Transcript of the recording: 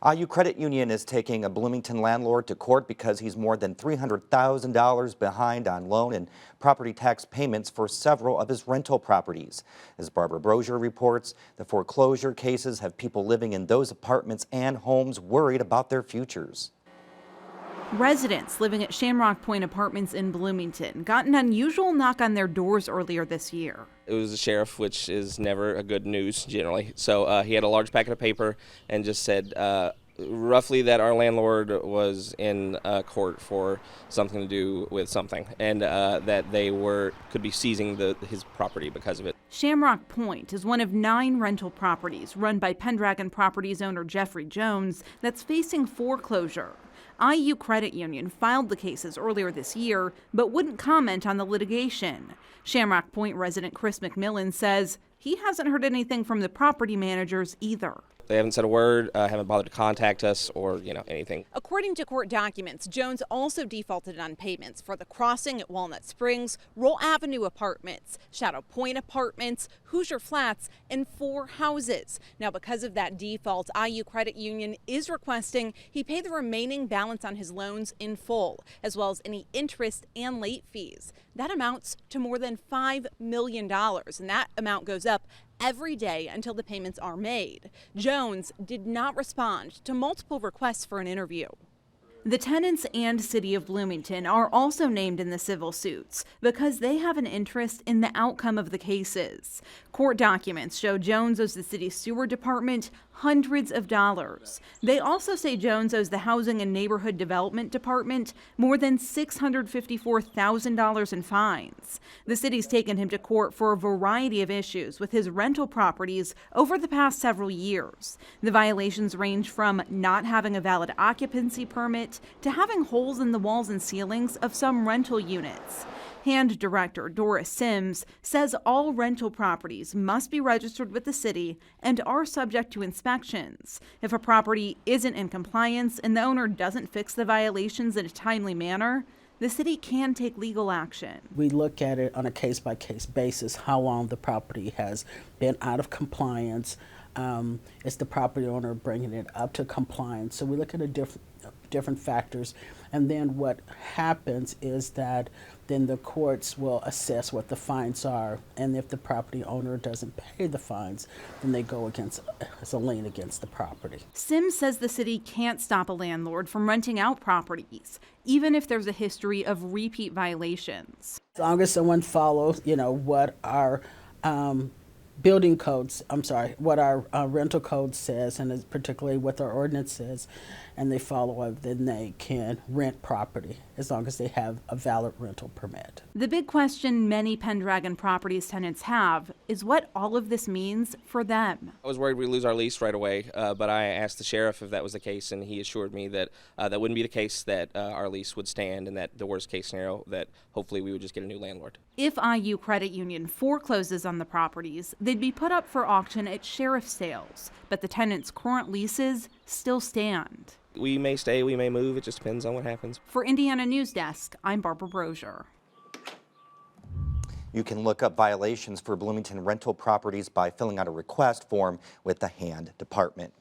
IU Credit Union is taking a Bloomington landlord to court because he's more than $300,000 behind on loan and property tax payments for several of his rental properties. As Barbara Brosier reports, the foreclosure cases have people living in those apartments and homes worried about their futures. Residents living at Shamrock Point Apartments in Bloomington got an unusual knock on their doors earlier this year. It was the sheriff, which is never a good news generally. So he had a large packet of paper and just said roughly that our landlord was in court for something to do with something, and that they could be seizing his property because of it. Shamrock Point is one of 9 rental properties run by Pendragon Properties owner Jeffrey Jones that's facing foreclosure. IU Credit Union filed the cases earlier this year, but wouldn't comment on the litigation. Shamrock Point resident Chris McMillan says he hasn't heard anything from the property managers either. They haven't said a word, haven't bothered to contact us or, anything. According to court documents, Jones also defaulted on payments for the Crossing at Walnut Springs, Roll Avenue Apartments, Shadow Point Apartments, Hoosier Flats, and 4 houses. Now, because of that default, IU Credit Union is requesting he pay the remaining balance on his loans in full, as well as any interest and late fees. That amounts to more than $5 million, and that amount goes up every day until the payments are made. Jones did not respond to multiple requests for an interview. The tenants and City of Bloomington are also named in the civil suits because they have an interest in the outcome of the cases. Court documents show Jones owes the city's sewer department hundreds of dollars. They also say Jones owes the Housing and Neighborhood Development Department more than $654,000 in fines. The city's taken him to court for a variety of issues with his rental properties over the past several years. The violations range from not having a valid occupancy permit to having holes in the walls and ceilings of some rental units. Hand director Doris Sims says all rental properties must be registered with the city and are subject to inspections. If a property isn't in compliance and the owner doesn't fix the violations in a timely manner, the city can take legal action. We look at it on a case-by-case basis, how long the property has been out of compliance. Is the property owner bringing it up to compliance? So we look at different factors, and then what happens is that then the courts will assess what the fines are, and if the property owner doesn't pay the fines, then they go against as a lien against the property. Sims says the city can't stop a landlord from renting out properties, even if there's a history of repeat violations. As long as someone follows, what our building codes, what our rental code says, and particularly what our ordinance says, and they follow it, then they can rent property as long as they have a valid rental permit. The big question many Pendragon Properties tenants have is what all of this means for them. I was worried we'd lose our lease right away, but I asked the sheriff if that was the case, and he assured me that that wouldn't be the case, that our lease would stand, and that the worst case scenario, that hopefully we would just get a new landlord. If IU Credit Union forecloses on the properties, they'd be put up for auction at sheriff's sales, but the tenants' current leases still stand. We may stay, we may move, it just depends on what happens. For Indiana News Desk, I'm Barbara Brosier. You can look up violations for Bloomington rental properties by filling out a request form with the Hand Department.